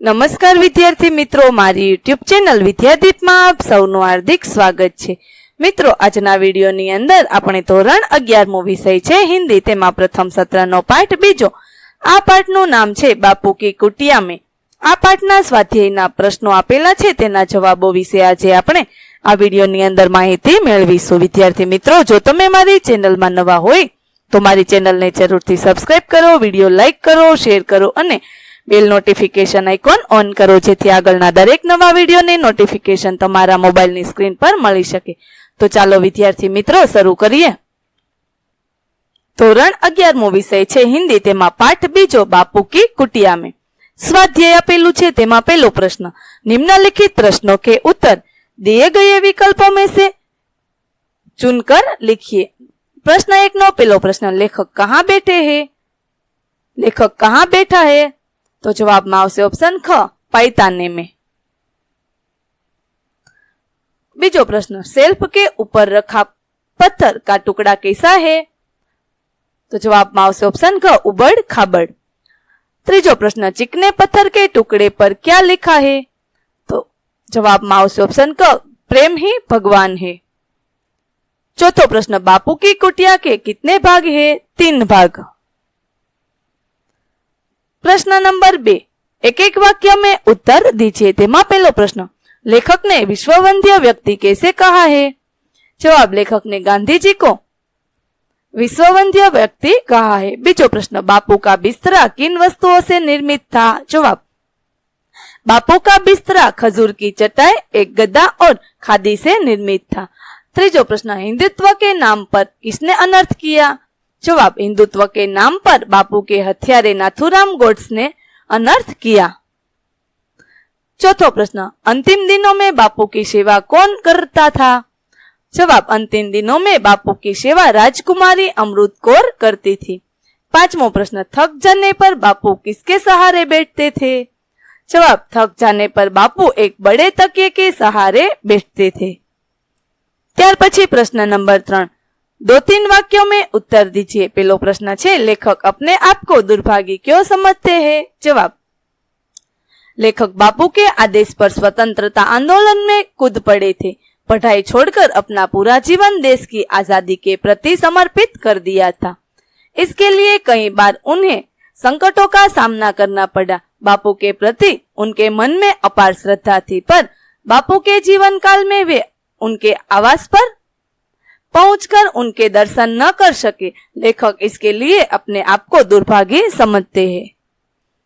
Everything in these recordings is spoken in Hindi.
નમસ્કાર વિદ્યાર્થી મિત્રો, મારી યુટ્યુબ ચેનલ વિદ્યાદીપમાં આપ સૌનું હાર્દિક સ્વાગત છે। મિત્રો, આજના વિડીયોની અંદર આપણે ધોરણ 11મો વિષય છે હિન્દી, તેમાં પ્રથમ સત્રનો પાઠ બીજો। આ પાઠનું નામ છે બાપુ કી કુટિયા में। આ પાઠના સ્વાધ્યાયના પ્રશ્નો આપેલા છે, તેના જવાબો વિશે આજે આપણે આ વિડીયોની અંદર માહિતી મેળવીશું। વિદ્યાર્થી મિત્રો, જો તમે મારી ચેનલમાં નવા હોય તો મારી ચેનલને જરૂરથી સબસ્ક્રાઇબ કરો, વિડીયો લાઈક કરો, શેર કરો અને બેલ નોટિફિકેશન આઇકોન ઓન કરો, જેથી આગળના દરેક નવા વિડીયોની નોટિફિકેશન તમારા મોબાઈલની સ્ક્રીન પર મળી શકે। તો ચાલો વિદ્યાર્થી મિત્રો શરૂ કરીએ। ધોરણ 11મો વિષય છે હિન્દી, તેમાં પાઠ બીજો બાપુ કી कुटिया में। स्वाध्याय આપેલું છે, તેમાં પહેલો પ્રશ્ન, निम्नलिखित प्रश्नों के उत्तर दिए गए विकल्पों में से चुनकर लिखिए। प्रश्न 1 નો પહેલો પ્રશ્ન, लेखक कहाँ बैठे हैं? लेखक कहाँ बैठा है? तो जवाब में आवशे ऑप्शन ख, पायताने में। बीजो प्रश्न, शेल्फ के ऊपर रखा पत्थर का टुकड़ा कैसा है? तो जवाब में आवशे ऑप्शन ख, उबड़ खाबड़। तीजो प्रश्न, चिकने पत्थर के टुकड़े पर क्या लिखा है? तो जवाब में आवशे ऑप्शन क, प्रेम ही भगवान है। चौथो प्रश्न, बापू की कुटिया के कितने भाग है? 3 भाग। प्रश्न नंबर 2, एक एक वाक्य में उत्तर दीजिए। तेमा पहलो प्रश्न, लेखक ने विश्ववंद्य व्यक्ति कैसे कहा है? जवाब, लेखक ने गांधी जी को विश्ववंद्य व्यक्ति कहा है। बीजो प्रश्न, बापू का बिस्तरा किन वस्तुओं से निर्मित था? जवाब, बापू का बिस्तरा खजूर की चटाई, एक गद्दा और खादी से निर्मित था। तीजो प्रश्न, हिंदुत्व के नाम पर किसने अनर्थ किया? जवाब, हिंदुत्व के नाम पर बापू के हत्यारे नाथूराम गोड्स ने अनर्थ किया। चौथो प्रश्न, अंतिम दिनों में बापू की सेवा कौन करता था? जवाब, अंतिम दिनों में बापू की सेवा राजकुमारी अमृत कौर करती थी। 5वां प्रश्न, थक जाने पर बापू किसके सहारे बैठते थे? जवाब, थक जाने पर बापू एक बड़े तकिए के सहारे बैठते थे। ત્યાર પછી પ્રશ્ન નંબર 3, 2-3 वाक्यों में उत्तर दीजिए। पहलो प्रश्न है, लेखक अपने आप को दुर्भागी क्यों समझते हैं? जवाब, लेखक बापू के आदेश पर स्वतंत्रता आंदोलन में कूद पड़े थे। पढ़ाई छोड़कर अपना पूरा जीवन देश की आजादी के प्रति समर्पित कर दिया था। इसके लिए कई बार उन्हें संकटों का सामना करना पड़ा। बापू के प्रति उनके मन में अपार श्रद्धा थी, पर बापू के जीवन काल में वे उनके आवास पर पहुंचकर उनके दर्शन न कर सके। लेखक इसके लिए अपने आप को दुर्भागी समझते हैं।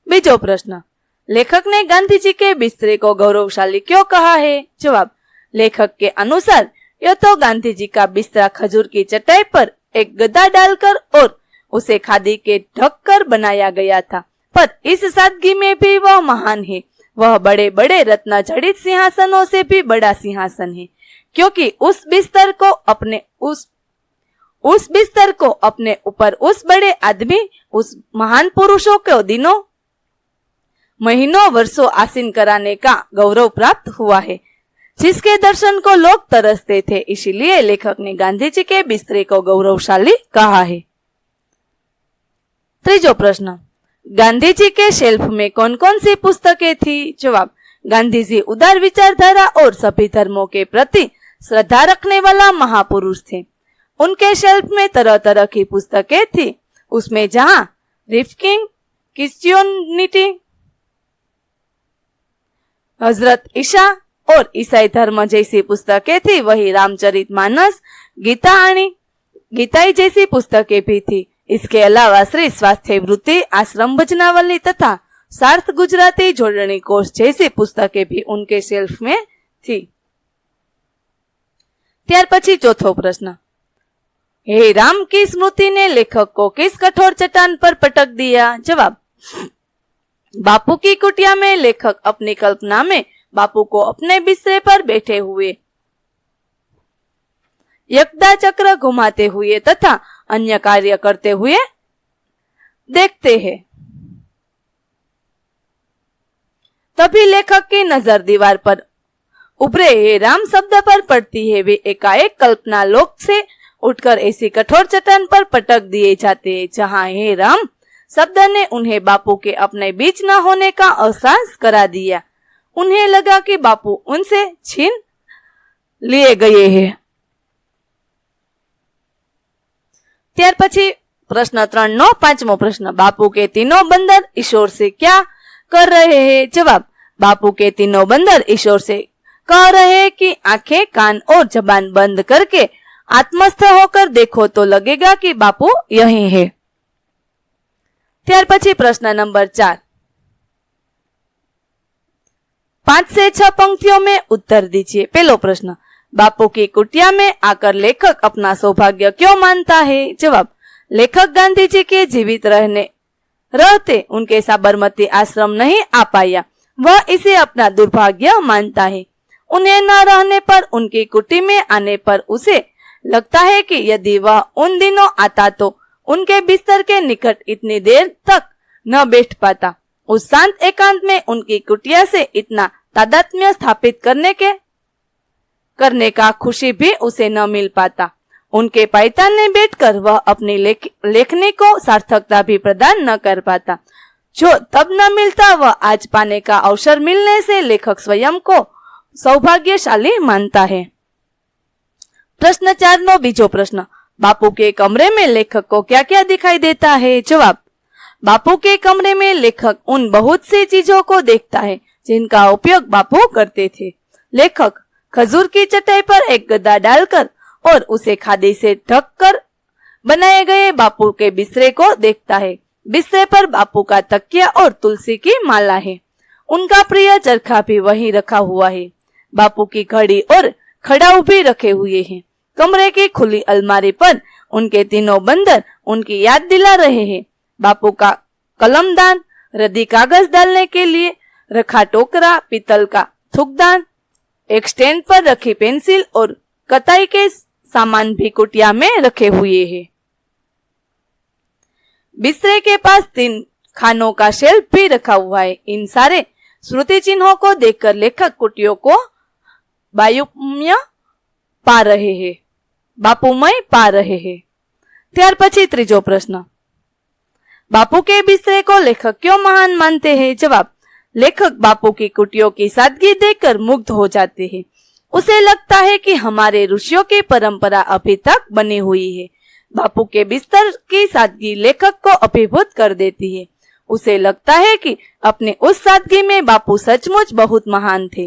बीजो प्रश्न, लेखक ने गांधी जी के बिस्तरे को गौरवशाली क्यों कहा है? जवाब, लेखक के अनुसार यह तो गांधी जी का बिस्तरा खजूर की चटाई पर एक गद्दा डालकर और उसे खादी के ढक कर बनाया गया था, पर इस सादगी में भी वह महान है। वह बड़े बड़े रत्न जड़ित सिंहासनों से भी बड़ा सिंहासन है, क्योंकि उस बिस्तर को अपने ऊपर उस बड़े आदमी, उस महान पुरुषों को दिनों महीनों वर्षों आसीन कराने का गौरव प्राप्त हुआ है, जिसके दर्शन को लोग तरसते थे। इसीलिए लेखक ने गांधी जी के बिस्तरे को गौरवशाली कहा है। तीजो प्रश्न, गांधी जी के शेल्फ में कौन कौन सी पुस्तकें थी? जवाब, गांधी जी उदार विचारधारा और सभी धर्मों के प्रति श्रद्धा रखने वाला महापुरुष थे। उनके शेल्फ में तरह तरह की पुस्तकें थी। उसमें जहां रिफकिंग, क्रिश्चियनिटी, हजरत ईसा और ईसाई धर्म जैसी पुस्तकें थी, वही रामचरितमानस, गीताई जैसी पुस्तकें भी थी। इसके अलावा श्री स्वास्थ्य वृत्ति, आश्रम भजनावली तथा सार्थ गुजराती जोड़नी कोर्स जैसी पुस्तकें भी उनके शेल्फ में थी। ત્યાર પછી ચોથો પ્રશ્ન, हे राम की स्मृति ने लेखक को किस कठोर चट्टान पर पटक दिया? जवाब, बापू की कुटिया में लेखक अपनी कल्पना में बापू को अपने बिस्तरे पर बैठे हुए यकदा चक्र घुमाते हुए तथा अन्य कार्य करते हुए देखते हैं। तभी लेखक की नजर दीवार पर उभरे हे राम शब्द पर पड़ती है। वे एकाएक कल्पना लोक से उठकर ऐसी कठोर चट्टान पर पटक दिए जाते हैं जहां हे राम शब्द ने उन्हें बापू के अपने बीच न होने का एहसास करा दिया। उन्हें लगा कि बापू उनसे छीन लिए गए हैं। ત્યાર પછી પ્રશ્ન 3 નો 5મો પ્રશ્ન, बापू के तीनों बंदर ईश्वर से क्या कर रहे हैं? जवाब, बापू के तीनों बंदर ईश्वर से कह रहे हैं कि आंखें, कान और जबान बंद करके आत्मस्थ होकर देखो तो लगेगा कि बापू यही है। ત્યાર પછી प्रश्न नंबर 4, 5 से 6 पंक्तियों में उत्तर दीजिए। पहलो प्रश्न, बापू की कुटिया में आकर लेखक अपना सौभाग्य क्यों मानता है? जवाब, लेखक गांधी जी के जीवित रहते उनके साबरमती आश्रम नहीं आ पाया, वह इसे अपना दुर्भाग्य मानता है। उन्हें न रहने पर, उनकी कुटी में आने पर उसे लगता है कि यदि वह उन दिनों आता तो उनके बिस्तर के निकट इतनी देर तक न बैठ पाता। उस शांत एकांत में उनकी कुटिया से इतना तादात्म्य स्थापित करने का खुशी भी उसे न मिल पाता। उनके पायतान में बैठकर वह अपनी लेखनी को सार्थकता भी प्रदान न कर पाता। जो तब न मिलता, वह आज पाने का अवसर मिलने से लेखक स्वयं को सौभाग्यशाली मानता है। प्रश्न 4 नो बीजो प्रश्न, बापू के कमरे में लेखक को क्या क्या दिखाई देता है? जवाब, बापू के कमरे में लेखक उन बहुत सी चीजों को देखता है जिनका उपयोग बापू करते थे। लेखक खजूर की चटाई पर एक गद्दा डालकर और उसे खादी से ढककर बनाए गए बापू के बिस्तरे को देखता है। बिस्तरे पर बापू का तकिया और तुलसी की माला है। उनका प्रिय चरखा भी वहीं रखा हुआ है। बापू की घड़ी और खड़ाऊ भी रखे हुए हैं। कमरे की खुली अलमारी पर उनके तीनों बंदर उनकी याद दिला रहे हैं। बापू का कलमदान, रद्दी कागज डालने के लिए रखा टोकरा, पीतल का थूकदान, एक स्टैंड पर रखी पेंसिल और कताई के सामान भी कुटिया में रखे हुए हैं। बिस्तरे के पास 3 खानों का शेल्फ भी रखा हुआ है। इन सारे स्मृति चिन्हों को देखकर लेखक कुटियों को बापुमय पा रहे हैं। ત્યાર પછી ત્રીજો પ્રશ્ન, बापू के बिस्तरे को लेखक क्यों महान मानते हैं? जवाब, लेखक बापू की कुटियों की सादगी देखकर मुग्ध हो जाते हैं। उसे लगता है कि हमारे ऋषियों की परंपरा अभी तक बनी हुई है। बापू के बिस्तर की सादगी लेखक को अभिभूत कर देती है। उसे लगता है कि अपनी उस सादगी में बापू सचमुच बहुत महान थे।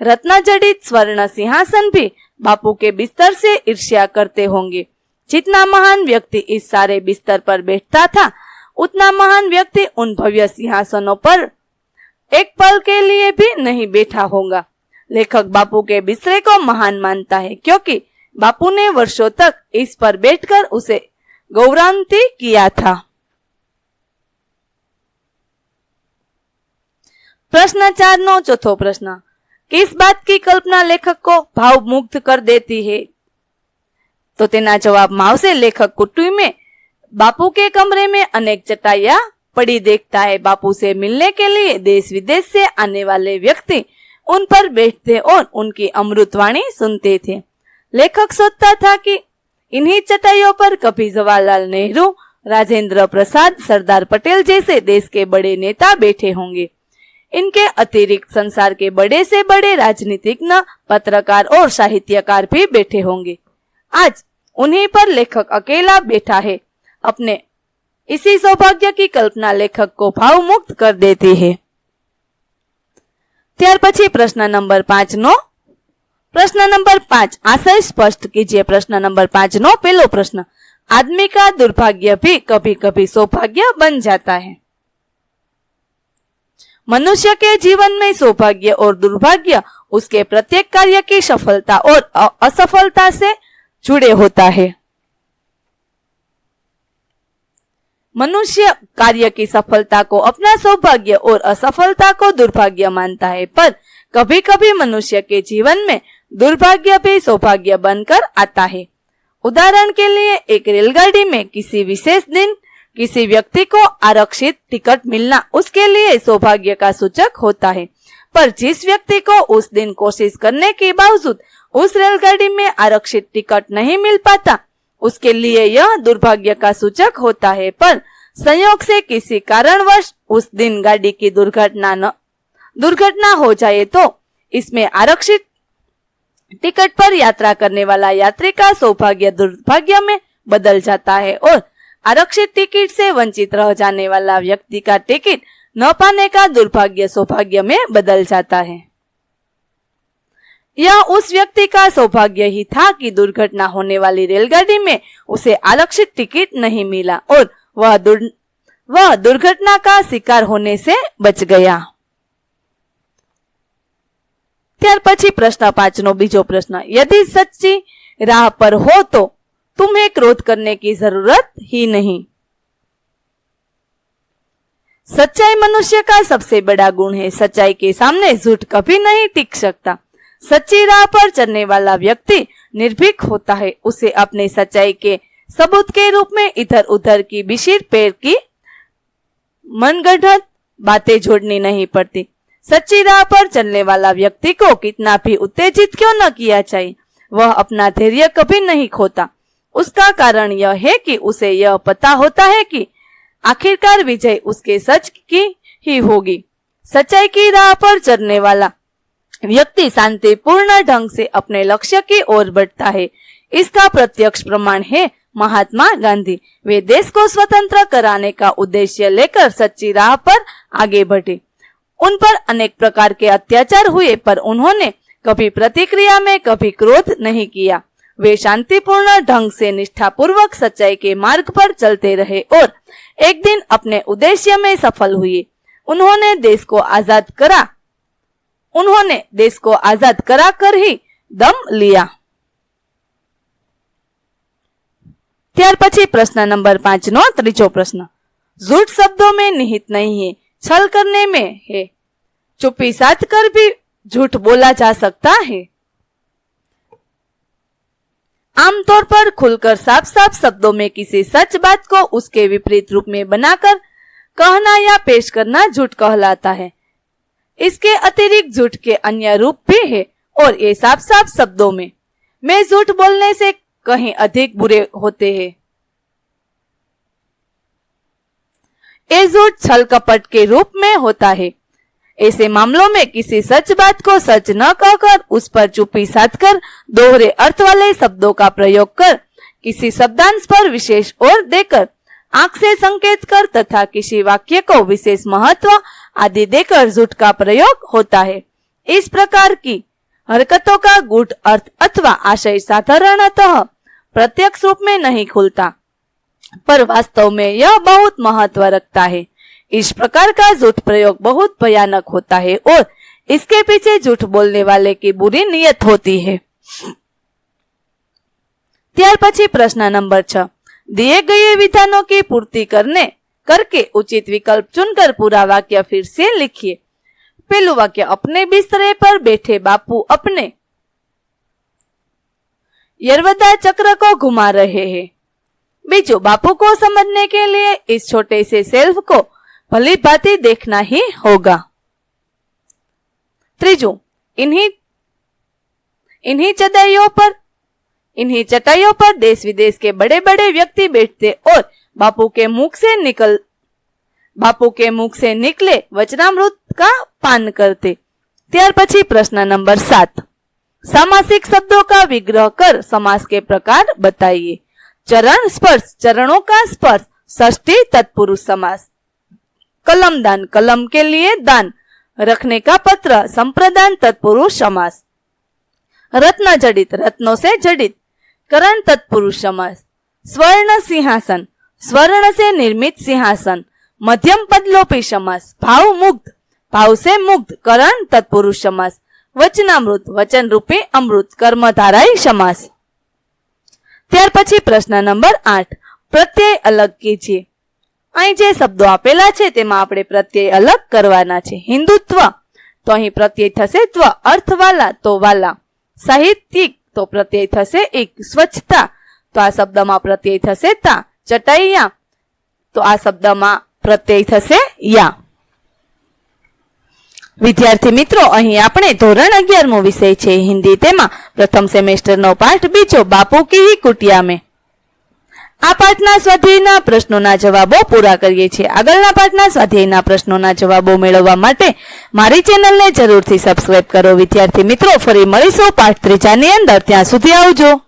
रत्नजड़ित स्वर्ण सिंहासन भी बापू के बिस्तर से ईर्ष्या करते होंगे। जितना महान व्यक्ति इस सारे बिस्तर पर बैठता था, उतना महान व्यक्ति उन भव्य सिंहासनों पर एक पल के लिए भी नहीं बैठा होगा। लेखक बापू के बिस्तरे को महान मानता है क्योंकि बापू ने वर्षों तक इस पर बैठकर उसे गौरवान्वित किया था। प्रश्न 4 नो चौथो प्रश्न, किस बात की कल्पना लेखक को भावमुग्ध कर देती है? तो तेना जवाबમાં આવશે, लेखक कुटी में बापू के कमरे में अनेक चटाइयां पड़ी देखता है। बापू से मिलने के लिए देश विदेश से आने वाले व्यक्ति उन पर बैठते और उनकी अमृतवाणी सुनते थे। लेखक सोचता था कि इन्हीं चटाइयों पर कभी जवाहरलाल नेहरू, राजेंद्र प्रसाद, सरदार पटेल जैसे देश के बड़े नेता बैठे होंगे। इनके अतिरिक्त संसार के बड़े से बड़े राजनीतिज्ञ, पत्रकार और साहित्यकार भी बैठे होंगे। आज उन्हीं पर लेखक अकेला बैठा है। अपने इसी सौभाग्य की कल्पना लेखक को भावमुक्त कर देती है। ત્યાર પછી પ્રશ્ન નંબર 5 નો प्रश्न नंबर 5, आशय स्पष्ट कीजिए। प्रश्न नंबर 5 नो पहलो प्रश्न, आदमी का दुर्भाग्य भी कभी कभी सौभाग्य बन जाता है। मनुष्य के जीवन में सौभाग्य और दुर्भाग्य उसके प्रत्येक कार्य की सफलता और असफलता से जुड़े होता है। मनुष्य कार्य की सफलता को अपना सौभाग्य और असफलता को दुर्भाग्य मानता है, पर कभी कभी मनुष्य के जीवन में दुर्भाग्य भी सौभाग्य बनकर आता है। उदाहरण के लिए, एक रेलगाड़ी में किसी विशेष दिन किसी व्यक्ति को आरक्षित टिकट मिलना उसके लिए सौभाग्य का सूचक होता है, पर जिस व्यक्ति को उस दिन कोशिश करने के बावजूद उस रेलगाड़ी में आरक्षित टिकट नहीं मिल पाता, उसके लिए यह दुर्भाग्य का सूचक होता है। पर संयोग से किसी कारणवश उस दिन गाड़ी की दुर्घटना हो जाए तो इसमें आरक्षित टिकट पर यात्रा करने वाला यात्री का सौभाग्य दुर्भाग्य में बदल जाता है और आरक्षित टिकट से वंचित रह जाने वाला व्यक्ति का टिकट न पाने का दुर्भाग्य सौभाग्य में बदल जाता है। यह उस व्यक्ति का सौभाग्य ही था कि दुर्घटना होने वाली रेलगाड़ी में उसे आरक्षित टिकट नहीं मिला और वह दुर्घटना का शिकार होने से बच गया। ત્યાર પછી પ્રશ્ન 5 નો બીજો પ્રશ્ન, यदि सच्ची राह पर हो तो तुम्हें क्रोध करने की जरूरत ही नहीं। सच्चाई मनुष्य का सबसे बड़ा गुण है। सच्चाई के सामने झूठ कभी नहीं टिक सकता। सच्ची राह पर चलने वाला व्यक्ति निर्भीक होता है। उसे अपने सच्चाई के सबूत के रूप में इधर उधर की बिशीर पैर की मनगढ़ंत बातें जोड़नी नहीं पड़ती। सच्ची राह पर चलने वाला व्यक्ति को कितना भी उत्तेजित क्यों न किया जाए, वह अपना धैर्य कभी नहीं खोता। उसका कारण यह है कि उसे यह पता होता है कि आखिरकार विजय उसके सच की ही होगी। सच्चाई की राह पर चलने वाला व्यक्ति शांतिपूर्ण ढंग से अपने लक्ष्य की ओर बढ़ता है। इसका प्रत्यक्ष प्रमाण है महात्मा गांधी। वे देश को स्वतंत्र कराने का उद्देश्य लेकर सच्ची राह पर आगे बढ़े। उन पर अनेक प्रकार के अत्याचार हुए पर उन्होंने कभी प्रतिक्रिया में कभी क्रोध नहीं किया। वे शांतिपूर्ण ढंग से निष्ठापूर्वक सच्चाई के मार्ग पर चलते रहे और एक दिन अपने उद्देश्य में सफल हुए। उन्होंने देश को आजाद करा कर ही दम लिया। ત્યાર પછી પ્રશ્ન નંબર 5 નો ત્રીજો પ્રશ્ન, झूठ शब्दों में निहित नहीं है, छल करने में है। चुप्पी साध कर भी झूठ बोला जा सकता है। आमतौर पर खुलकर साफ साफ शब्दों में किसी सच बात को उसके विपरीत रूप में बनाकर कहना या पेश करना झूठ कहलाता है। इसके अतिरिक्त झूठ के अन्य रूप भी है और ये साफ साफ शब्दों में मैं झूठ बोलने से कहीं अधिक बुरे होते हैं। ये झूठ छल कपट के रूप में होता है। ऐसे मामलों में किसी सच बात को सच न कहकर उस पर चुप्पी साधकर दोहरे अर्थ वाले शब्दों का प्रयोग कर, किसी शब्दांश पर विशेष ओर देकर, आंख से संकेत कर तथा किसी वाक्य को विशेष महत्व आदि देकर झूठ का प्रयोग होता है। इस प्रकार की हरकतों का गूढ़ अर्थ अथवा आशय साधारणतः प्रत्यक्ष रूप में नहीं खुलता, पर वास्तव में यह बहुत महत्व रखता है। इस प्रकार का झूठ प्रयोग बहुत भयानक होता है और इसके पीछे झूठ बोलने वाले की बुरी नीयत होती है। ત્યાર પછી प्रश्न नंबर 6, दिए गए विधानों की पूर्ति करके उचित विकल्प चुनकर पूरा वाक्य फिर से लिखिए। पहलू वाक्य, अपने बिस्तरे पर बैठे बापू अपने यरवदा चक्र को घुमा रहे हैं। बीजू, बापू को समझने के लिए इस छोटे से सेल्फ को भली भांति देखना ही होगा। त्रीजू, इन्हीं चटाइयों पर देश विदेश के बड़े बड़े व्यक्ति बैठते और बापू के मुख से निकले वचनामृत का पान करते। ત્યાર પછી प्रश्न नंबर 7, सामासिक शब्दों का विग्रह कर समास के प्रकार बताइए। चरण स्पर्श, चरणों का स्पर्श, षष्ठी तत्पुरुष समास। कलम दान, कलम के लिए दान, रखने का पत्र, संप्रदान तत्पुरुष समास। रत्न जड़ित, रत्नों से जड़ित, करण तत्पुरुष समास। स्वर्ण सिंहासन, स्वर्ण से निर्मित सिंहासन, मध्यम पदलोपी समास। भाव मुग्ध, भाव से मुग्ध, करण तत्पुरुष समास। वचनामृत, वचन रूपी अमृत, कर्मधाराई समास। ત્યાર પછી પ્રશ્ન નંબર 8, પ્રત્યય અલગ કીજીએ। અહીં જે શબ્દો આપેલા છે તેમાં આપણે પ્રત્યય અલગ કરવાના છે। હિન્દુત્વ તો અહીં પ્રત્યય થશે ત્વ, અર્થવાલા તો વાલા, સાહિત્યિક તો પ્રત્યય થશે એક, સ્વચ્છતા તો આ શબ્દમાં પ્રત્યય થશે તા, ચટાઈયા તો આ શબ્દમાં પ્રત્યય થશે યા। વિદ્યાર્થી મિત્રો, અહીં આપણે ધોરણ 11મો વિષય છે હિન્દી, તેમાં પ્રથમ સેમેસ્ટરનો પાઠ બીજો, બાપુ કી કુટિયા में। આ પાઠના સ્વાધ્યાયના પ્રશ્નોના જવાબો પૂરા કરીએ છીએ. આગળના પાઠના સ્વાધ્યાયના પ્રશ્નોના જવાબો મેળવવા માટે મારી ચેનલને જરૂરથી સબસ્ક્રાઇબ કરો. વિદ્યાર્થી મિત્રો, ફરી મળીશું પાઠ 3 ની અંદર. ત્યાં સુધી આવજો.